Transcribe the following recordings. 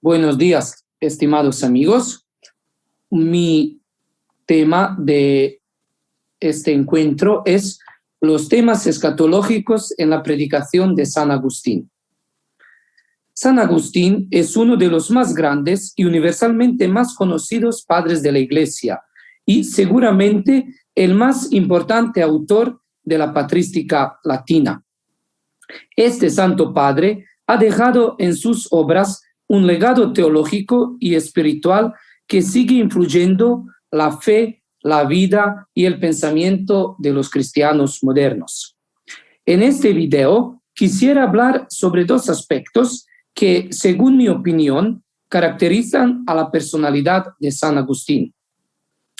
Buenos días, estimados amigos. Mi tema de este encuentro es los temas escatológicos en la predicación de San Agustín. San Agustín es uno de los más grandes y universalmente más conocidos padres de la Iglesia y seguramente el más importante autor de la patrística latina. Este santo padre ha dejado en sus obras un legado teológico y espiritual que sigue influyendo la fe, la vida y el pensamiento de los cristianos modernos. En este video quisiera hablar sobre dos aspectos que, según mi opinión, caracterizan a la personalidad de San Agustín.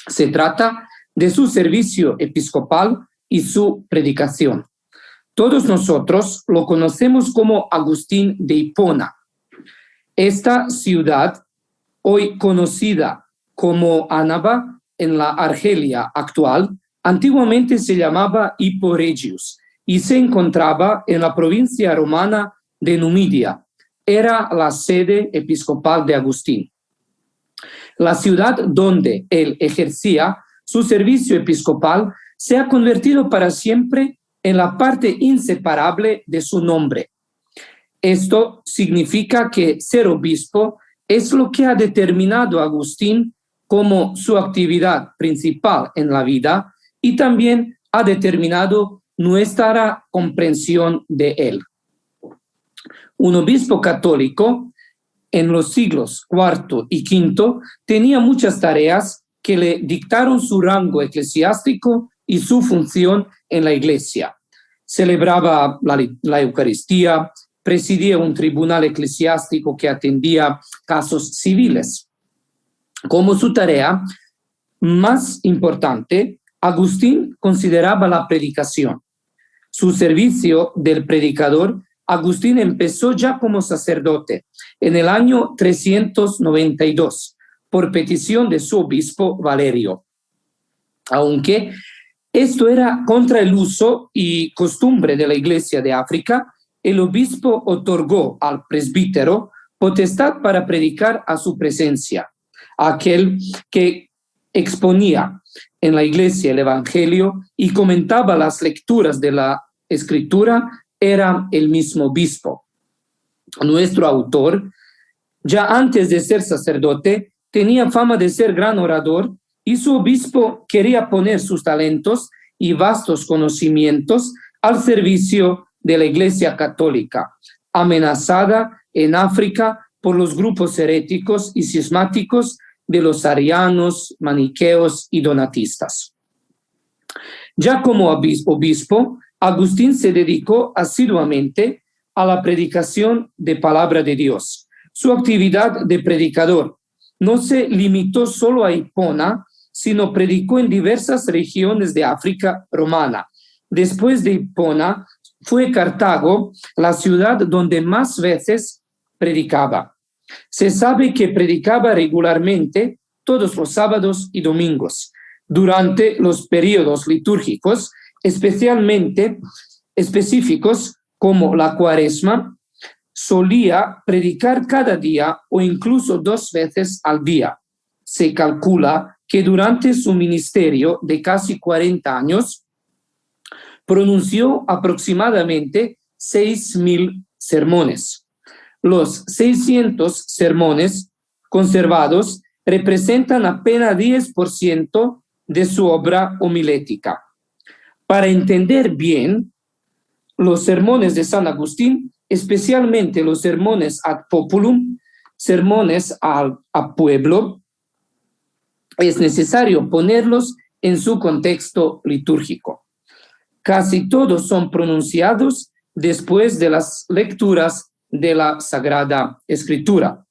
Se trata de su servicio episcopal y su predicación. Todos nosotros lo conocemos como Agustín de Hipona. Esta ciudad, hoy conocida como Annaba en la Argelia actual, antiguamente se llamaba Hippo Regius y se encontraba en la provincia romana de Numidia. Era la sede episcopal de Agustín. La ciudad donde él ejercía su servicio episcopal se ha convertido para siempre en la parte inseparable de su nombre. Esto significa que ser obispo es lo que ha determinado a Agustín como su actividad principal en la vida y también ha determinado nuestra comprensión de él. Un obispo católico en los siglos IV y V tenía muchas tareas que le dictaron su rango eclesiástico y su función en la Iglesia. Celebraba la Eucaristía, presidía un tribunal eclesiástico que atendía casos civiles. Como su tarea más importante, Agustín consideraba la predicación. Su servicio del predicador, Agustín empezó ya como sacerdote en el año 392 por petición de su obispo Valerio. Aunque esto era contra el uso y costumbre de la Iglesia de África, el obispo otorgó al presbítero potestad para predicar a su presencia. Aquel que exponía en la iglesia el evangelio y comentaba las lecturas de la escritura era el mismo obispo. Nuestro autor, ya antes de ser sacerdote, tenía fama de ser gran orador y su obispo quería poner sus talentos y vastos conocimientos al servicio de la Iglesia Católica, amenazada en África por los grupos heréticos y cismáticos de los arianos, maniqueos y donatistas. Ya como obispo, Agustín se dedicó asiduamente a la predicación de palabra de Dios. Su actividad de predicador no se limitó solo a Hipona, sino predicó en diversas regiones de África romana. Después de Hipona, fue Cartago la ciudad donde más veces predicaba. Se sabe que predicaba regularmente todos los sábados y domingos. Durante los periodos litúrgicos, especialmente específicos como la Cuaresma, solía predicar cada día o incluso 2 veces al día. Se calcula que durante su ministerio de casi 40 años, pronunció aproximadamente 6.000 sermones. Los 600 sermones conservados representan apenas 10% de su obra homilética. Para entender bien los sermones de San Agustín, especialmente los sermones ad populum, sermones al pueblo, es necesario ponerlos en su contexto litúrgico. Casi todos son pronunciados después de las lecturas de la Sagrada Escritura.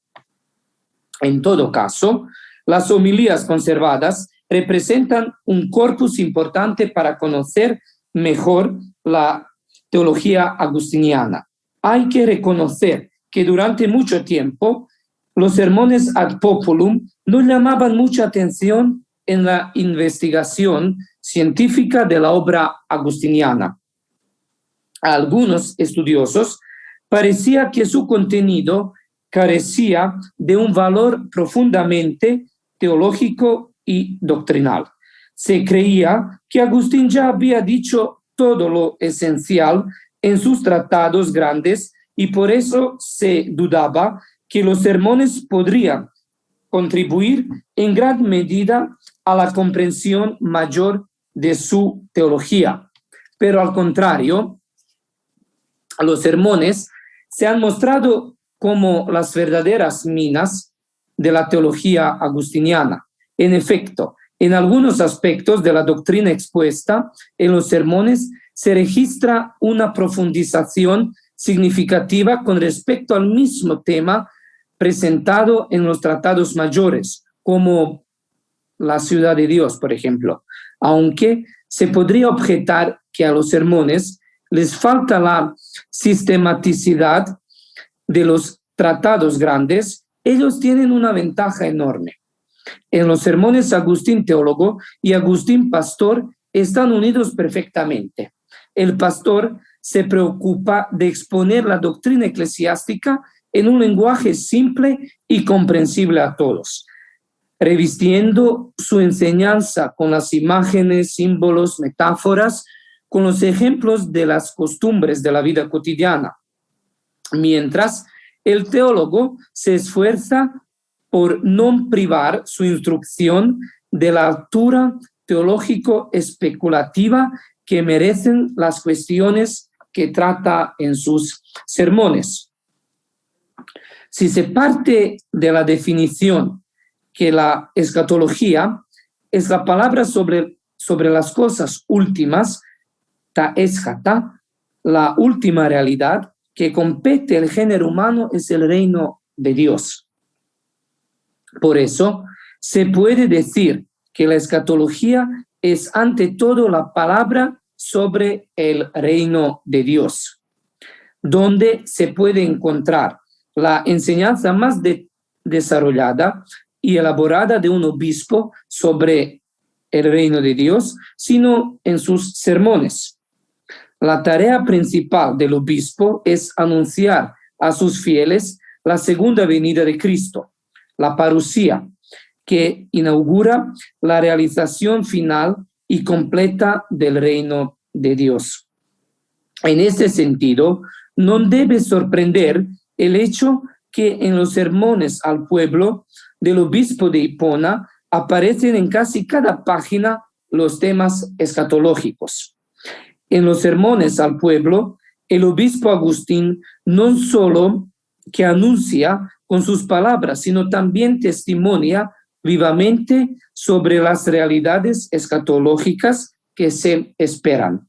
En todo caso, las homilías conservadas representan un corpus importante para conocer mejor la teología agustiniana. Hay que reconocer que durante mucho tiempo los sermones ad populum no llamaban mucha atención en la investigación científica de la obra agustiniana. A algunos estudiosos parecía que su contenido carecía de un valor profundamente teológico y doctrinal. Se creía que Agustín ya había dicho todo lo esencial en sus tratados grandes y por eso se dudaba que los sermones podrían contribuir en gran medida a la comprensión mayor de su teología. Pero al contrario, los sermones se han mostrado como las verdaderas minas de la teología agustiniana. En efecto, en algunos aspectos de la doctrina expuesta en los sermones se registra una profundización significativa con respecto al mismo tema presentado en los tratados mayores, como la ciudad de Dios, por ejemplo, aunque se podría objetar que a los sermones les falta la sistematicidad de los tratados grandes. Ellos tienen una ventaja enorme. En los sermones, Agustín teólogo y Agustín pastor están unidos perfectamente. El pastor se preocupa de exponer la doctrina eclesiástica en un lenguaje simple y comprensible a todos, revistiendo su enseñanza con las imágenes, símbolos, metáforas, con los ejemplos de las costumbres de la vida cotidiana, mientras el teólogo se esfuerza por no privar su instrucción de la altura teológico-especulativa que merecen las cuestiones que trata en sus sermones. Si se parte de la definición que la escatología es la palabra sobre las cosas últimas, ta eschata, la última realidad que compete el género humano es el reino de Dios. Por eso, se puede decir que la escatología es ante todo la palabra sobre el reino de Dios, donde se puede encontrar la enseñanza más desarrollada y elaborada de un obispo sobre el reino de Dios, sino en sus sermones. La tarea principal del obispo es anunciar a sus fieles la segunda venida de Cristo, la parusía, que inaugura la realización final y completa del reino de Dios. En este sentido, no debe sorprender el hecho que en los sermones al pueblo del obispo de Hipona aparecen en casi cada página los temas escatológicos. En los sermones al pueblo, el obispo Agustín no solo que anuncia con sus palabras, sino también testimonia vivamente sobre las realidades escatológicas que se esperan.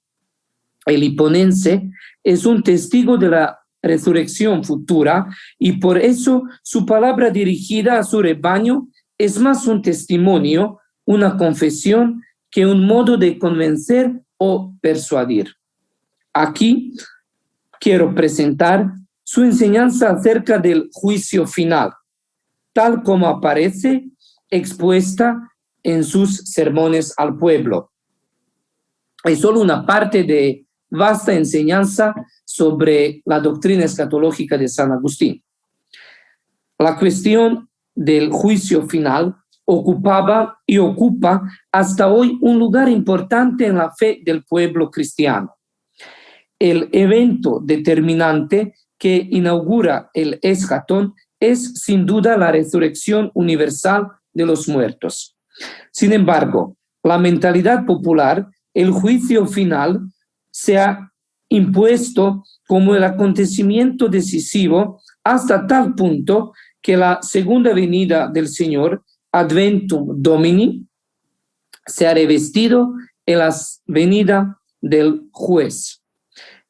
El hiponense es un testigo de la resurrección futura y por eso su palabra dirigida a su rebaño es más un testimonio, una confesión, que un modo de convencer o persuadir. Aquí quiero presentar su enseñanza acerca del juicio final, tal como aparece expuesta en sus sermones al pueblo. Es solo una parte de vasta enseñanza sobre la doctrina escatológica de San Agustín. La cuestión del juicio final ocupaba y ocupa hasta hoy un lugar importante en la fe del pueblo cristiano. El evento determinante que inaugura el escatón es sin duda la resurrección universal de los muertos. Sin embargo, la mentalidad popular, el juicio final, se ha impuesto como el acontecimiento decisivo hasta tal punto que la segunda venida del Señor, Adventum Domini, se ha revestido en la venida del juez.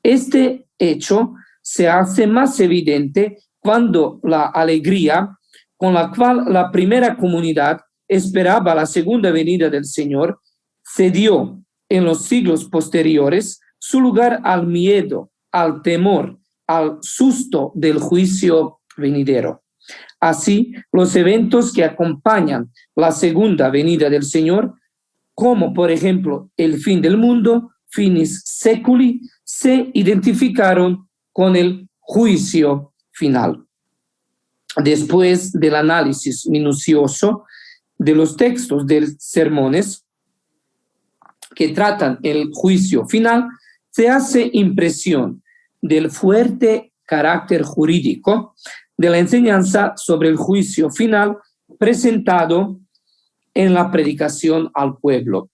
Este hecho se hace más evidente cuando la alegría con la cual la primera comunidad esperaba la segunda venida del Señor cedió en los siglos posteriores su lugar al miedo, al temor, al susto del juicio venidero. Así, los eventos que acompañan la segunda venida del Señor, como por ejemplo el fin del mundo, finis seculi, se identificaron con el juicio final. después del análisis minucioso de los textos de sermones que tratan el juicio final, se hace impresión del fuerte carácter jurídico de la enseñanza sobre el juicio final presentado en la predicación al pueblo.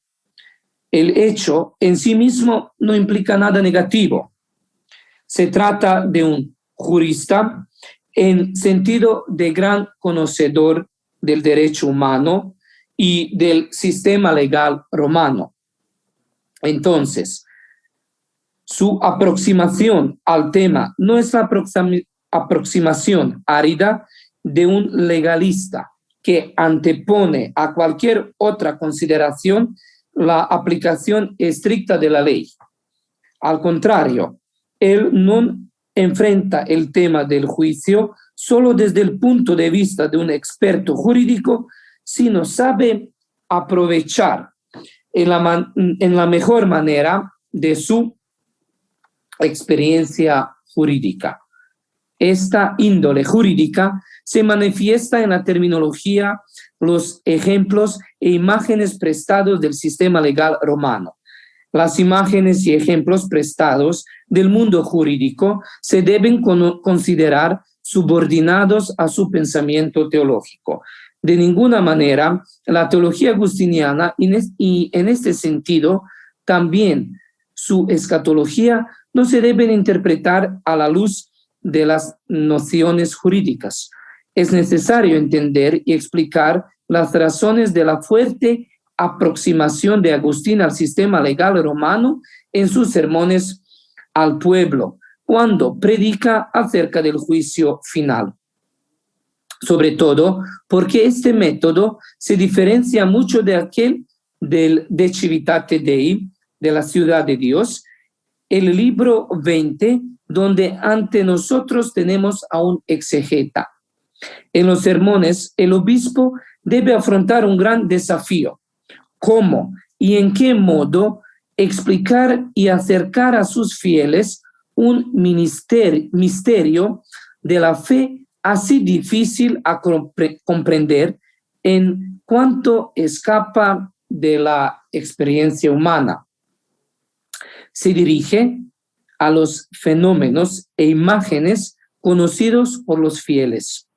El hecho en sí mismo no implica nada negativo. Se trata de un jurista en sentido de gran conocedor del derecho humano y del sistema legal romano. Entonces, su aproximación al tema no es la aproximación árida de un legalista que antepone a cualquier otra consideración la aplicación estricta de la ley. Al contrario, él no enfrenta el tema del juicio solo desde el punto de vista de un experto jurídico, sino sabe aprovechar en la mejor manera de su experiencia jurídica. Esta índole jurídica se manifiesta en la terminología, los ejemplos e imágenes prestados del sistema legal romano. Las imágenes y ejemplos prestados del mundo jurídico se deben considerar subordinados a su pensamiento teológico. De ninguna manera, la teología agustiniana, y en este sentido, también su escatología, no se deben interpretar a la luz de las nociones jurídicas. Es necesario entender y explicar las razones de la fuerte aproximación de Agustín al sistema legal romano en sus sermones al pueblo, cuando predica acerca del juicio final. Sobre todo porque este método se diferencia mucho de aquel del De Civitate Dei, de la ciudad de Dios, el libro 20, donde ante nosotros tenemos a un exegeta. En los sermones, el obispo debe afrontar un gran desafío: cómo y en qué modo explicar y acercar a sus fieles un misterio de la fe así difícil a comprender en cuanto escapa de la experiencia humana. Se dirige a los fenómenos e imágenes conocidos por los fieles.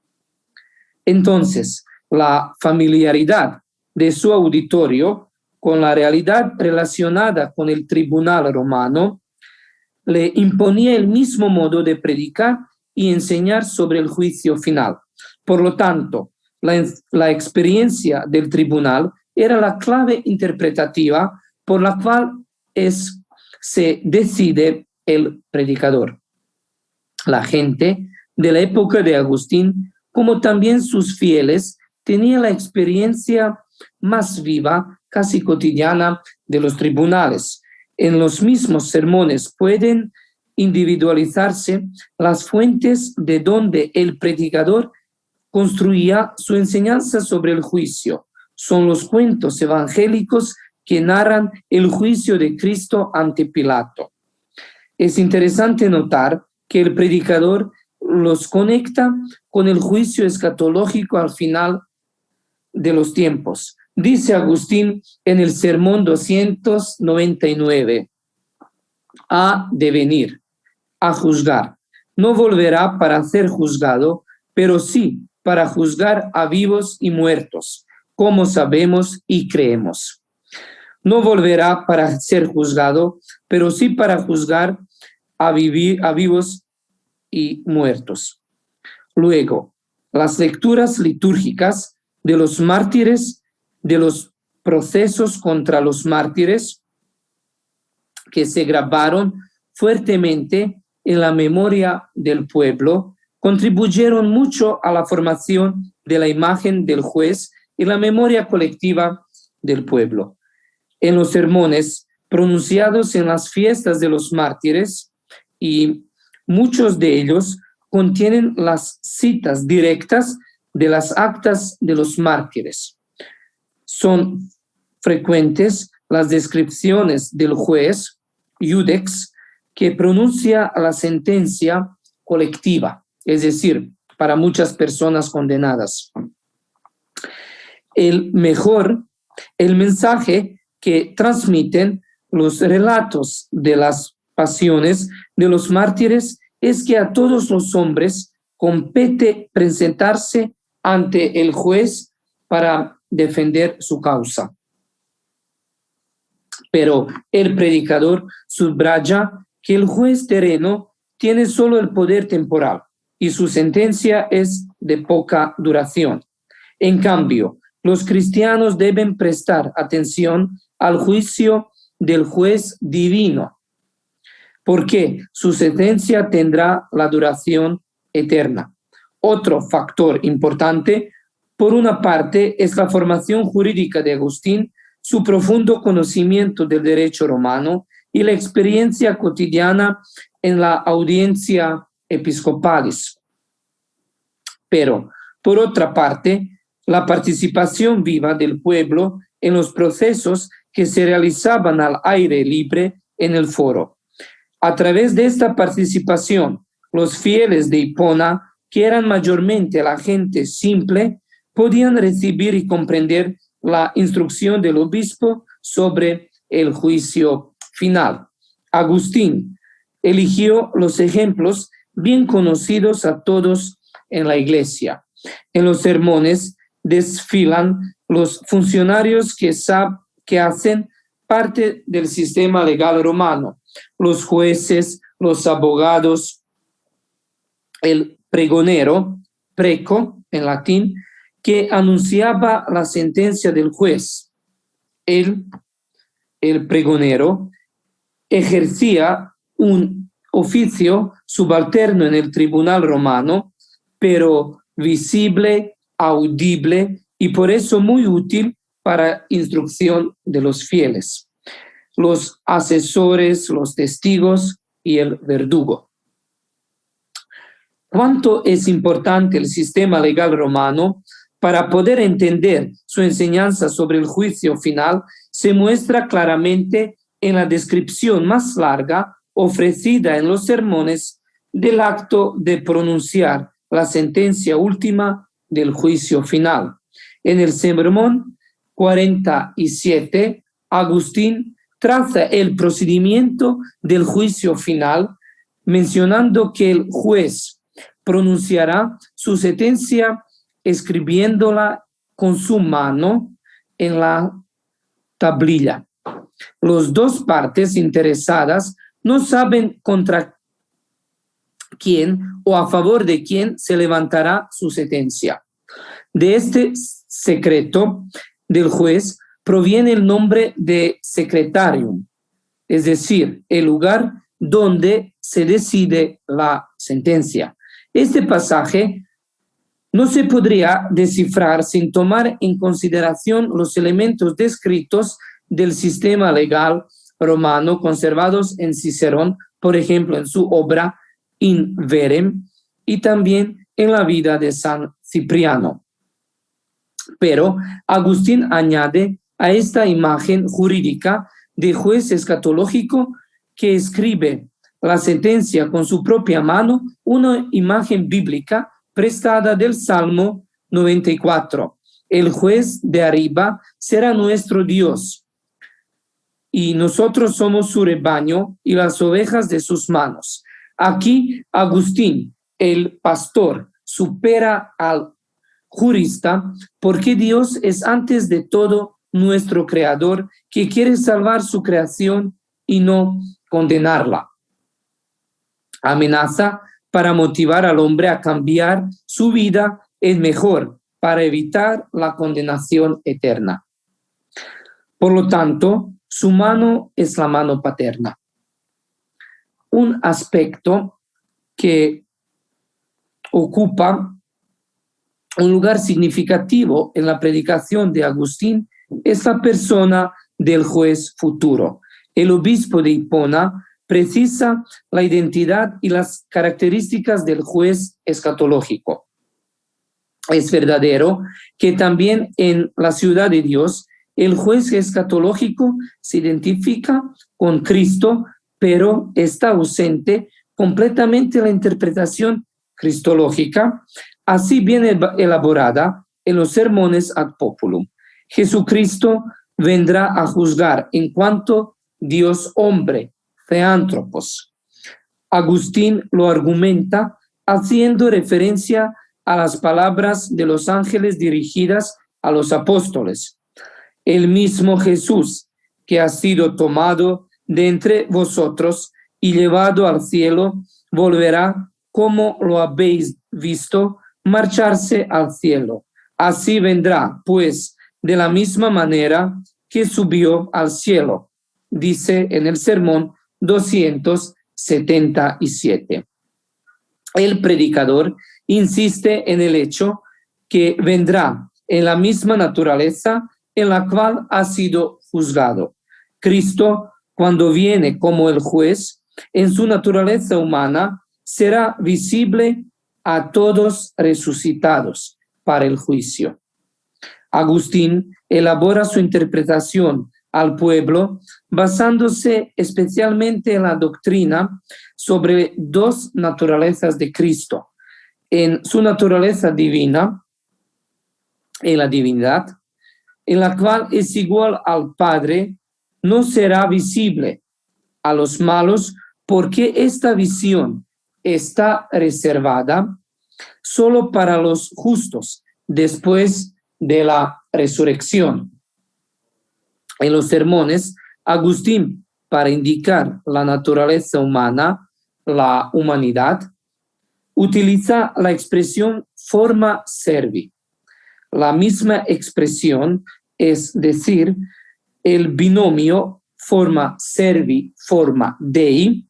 Entonces, la familiaridad de su auditorio con la realidad relacionada con el tribunal romano le imponía el mismo modo de predicar y enseñar sobre el juicio final. Por lo tanto, la experiencia del tribunal era la clave interpretativa por la cual se decide el predicador. La gente de la época de Agustín, como también sus fieles, tenía la experiencia más viva, casi cotidiana, de los tribunales. En los mismos sermones pueden individualizarse las fuentes de donde el predicador construía su enseñanza sobre el juicio. Son los cuentos evangélicos que narran el juicio de Cristo ante Pilato. Es interesante notar que el predicador los conecta con el juicio escatológico al final de los tiempos. Dice Agustín en el sermón 299, ha de venir a juzgar. No volverá para ser juzgado, pero sí para juzgar a vivos y muertos, como sabemos y creemos. No volverá para ser juzgado, pero sí para juzgar a vivos y muertos. Luego, las lecturas litúrgicas de los mártires, de los procesos contra los mártires, que se grabaron fuertemente en la memoria del pueblo, contribuyeron mucho a la formación de la imagen del juez y la memoria colectiva del pueblo. En los sermones pronunciados en las fiestas de los mártires, y muchos de ellos contienen las citas directas de las actas de los mártires. Son frecuentes las descripciones del juez, iudex, que pronuncia la sentencia colectiva, es decir, para muchas personas condenadas. El mensaje que transmiten los relatos de las pasiones de los mártires es que a todos los hombres compete presentarse ante el juez para defender su causa. Pero el predicador subraya que el juez terreno tiene solo el poder temporal y su sentencia es de poca duración. En cambio, los cristianos deben prestar atención al juicio del juez divino, porque su sentencia tendrá la duración eterna. Otro factor importante, por una parte, es la formación jurídica de Agustín, su profundo conocimiento del derecho romano y la experiencia cotidiana en la audiencia episcopalis. Pero, por otra parte, la participación viva del pueblo en los procesos que se realizaban al aire libre en el foro. A través de esta participación, los fieles de Hipona, que eran mayormente la gente simple, podían recibir y comprender la instrucción del obispo sobre el juicio final. Agustín eligió los ejemplos bien conocidos a todos en la iglesia. En los sermones desfilan los funcionarios que hacen parte del sistema legal romano, los jueces, los abogados, el pregonero, preco en latín, que anunciaba la sentencia del juez. El pregonero ejercía un oficio subalterno en el tribunal romano, pero visible, audible y por eso muy útil para instrucción de los fieles, los asesores, los testigos y el verdugo. ¿Cuánto es importante el sistema legal romano? Para poder entender su enseñanza sobre el juicio final, se muestra claramente en la descripción más larga ofrecida en los sermones del acto de pronunciar la sentencia última del juicio final. En el sermón 47, Agustín traza el procedimiento del juicio final, mencionando que el juez pronunciará su sentencia escribiéndola con su mano en la tablilla. Las dos partes interesadas no saben contra quién o a favor de quién se levantará su sentencia. De este secreto del juez proviene el nombre de secretarium, es decir, el lugar donde se decide la sentencia. Este pasaje no se podría descifrar sin tomar en consideración los elementos descritos del sistema legal romano conservados en Cicerón, por ejemplo, en su obra In Verem y también en la vida de San Cipriano. Pero Agustín añade a esta imagen jurídica de juez escatológico que escribe la sentencia con su propia mano una imagen bíblica prestada del Salmo 94. El juez de arriba será nuestro Dios y nosotros somos su rebaño y las ovejas de sus manos. Aquí Agustín, el pastor, supera al jurista porque Dios es antes de todo nuestro creador que quiere salvar su creación y no condenarla. Amenaza para motivar al hombre a cambiar su vida es mejor para evitar la condenación eterna. Por lo tanto, su mano es la mano paterna. Un aspecto que ocupa un lugar significativo en la predicación de Agustín es la persona del juez futuro. El obispo de Hipona precisa la identidad y las características del juez escatológico. Es verdadero que también en la ciudad de Dios el juez escatológico se identifica con Cristo, pero está ausente completamente la interpretación cristológica, así bien elaborada en los sermones ad populum. Jesucristo vendrá a juzgar en cuanto Dios hombre, theántropos. Agustín lo argumenta haciendo referencia a las palabras de los ángeles dirigidas a los apóstoles. El mismo Jesús que ha sido tomado de entre vosotros y llevado al cielo, volverá como lo habéis visto marcharse al cielo. Así vendrá, pues, de la misma manera que subió al cielo, dice en el sermón 277. El predicador insiste en el hecho que vendrá en la misma naturaleza en la cual ha sido juzgado. Cristo, cuando viene como el juez, en su naturaleza humana, será visible a todos resucitados para el juicio. Agustín elabora su interpretación al pueblo basándose especialmente en la doctrina sobre dos naturalezas de Cristo, en su naturaleza divina, en la divinidad, en la cual es igual al Padre, no será visible a los malos porque esta visión está reservada solo para los justos después de la resurrección. En los sermones, Agustín, para indicar la naturaleza humana, la humanidad, utiliza la expresión forma servi. La misma expresión, es decir, el binomio forma servi, forma Dei,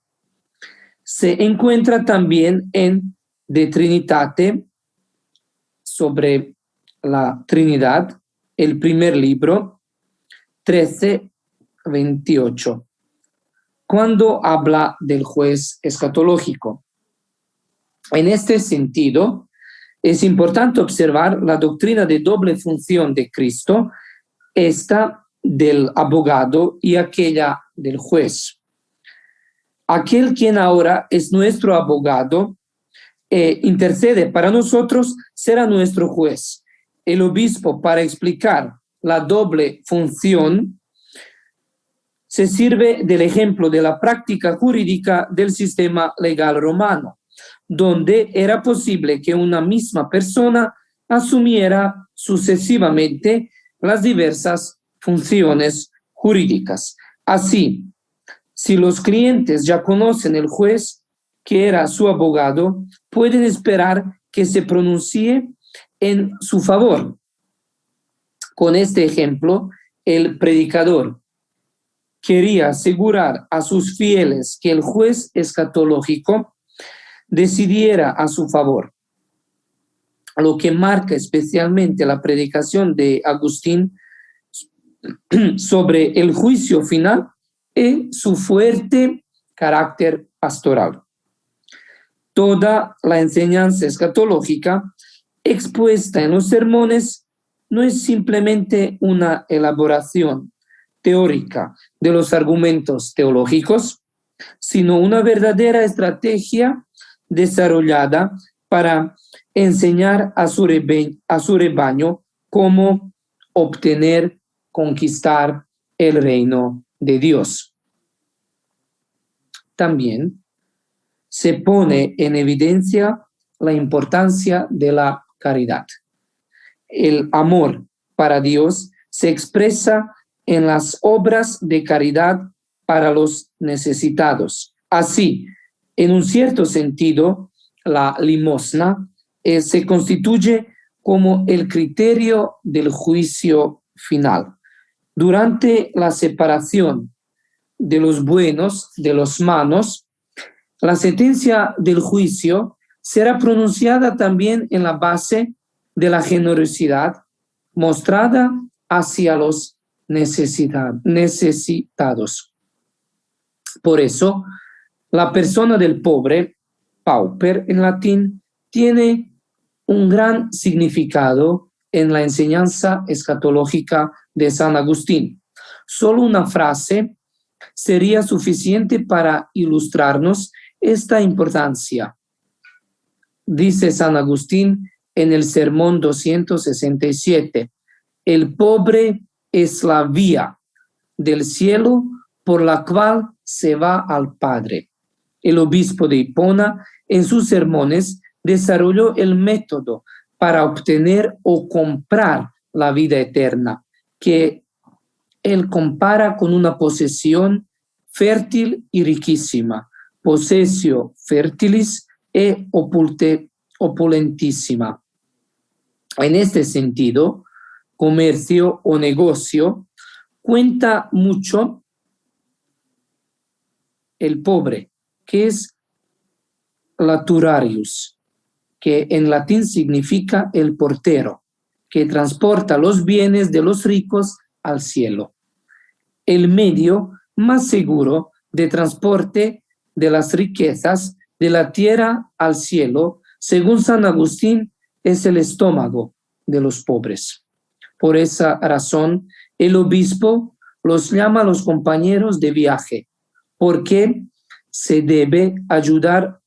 se encuentra también en De Trinitate, sobre la Trinidad, el primer libro, 13:28, cuando habla del juez escatológico. En este sentido, es importante observar la doctrina de doble función de Cristo, esta del abogado y aquella del juez. Aquel quien ahora es nuestro abogado e intercede para nosotros será nuestro juez. El obispo, para explicar la doble función, se sirve del ejemplo de la práctica jurídica del sistema legal romano, donde era posible que una misma persona asumiera sucesivamente las diversas funciones jurídicas. Así, si los clientes ya conocen el juez que era su abogado, pueden esperar que se pronuncie en su favor. Con este ejemplo, el predicador quería asegurar a sus fieles que el juez escatológico decidiera a su favor, lo que marca especialmente la predicación de Agustín sobre el juicio final y su fuerte carácter pastoral. Toda la enseñanza escatológica expuesta en los sermones no es simplemente una elaboración teórica de los argumentos teológicos, sino una verdadera estrategia desarrollada para enseñar a su rebaño cómo obtener, conquistar el reino de Dios. También se pone en evidencia la importancia de la caridad. El amor para Dios se expresa en las obras de caridad para los necesitados. Así, en un cierto sentido, la limosna se constituye como el criterio del juicio final. Durante la separación de los buenos de los malos, la sentencia del juicio será pronunciada también en la base de la generosidad mostrada hacia los necesitados. Por eso, la persona del pobre, pauper en latín, tiene un gran significado en la enseñanza escatológica de San Agustín. Solo una frase sería suficiente para ilustrarnos esta importancia. Dice San Agustín en el sermón 267. El pobre es la vía del cielo por la cual se va al Padre. El obispo de Hipona, en sus sermones, desarrolló el método para obtener o comprar la vida eterna, que él compara con una posesión fértil y riquísima, possessio fertilis e opulentísima. En este sentido, comercio o negocio cuenta mucho el pobre, que es laturarius, que en latín significa el portero, que transporta los bienes de los ricos al cielo. El medio más seguro de transporte de las riquezas de la tierra al cielo, según San Agustín, es el estómago de los pobres. Por esa razón, el obispo los llama a los compañeros de viaje, porque se deben ayudar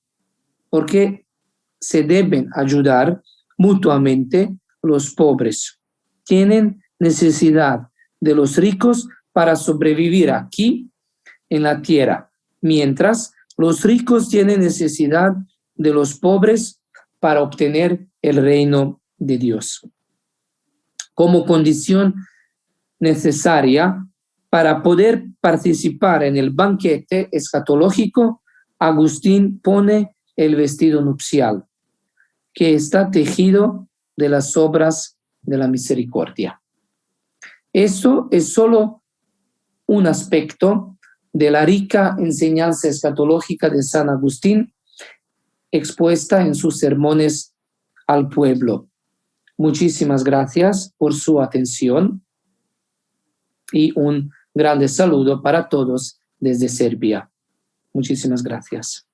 mutuamente los pobres. Tienen necesidad de los ricos para sobrevivir aquí en la tierra, mientras los ricos tienen necesidad de los pobres para obtener el reino de Dios. Como condición necesaria para poder participar en el banquete escatológico, Agustín pone el vestido nupcial, que está tejido de las obras de la misericordia. Eso es solo un aspecto de la rica enseñanza escatológica de San Agustín, expuesta en sus sermones al pueblo. Muchísimas gracias por su atención y un grande saludo para todos desde Serbia. Muchísimas gracias.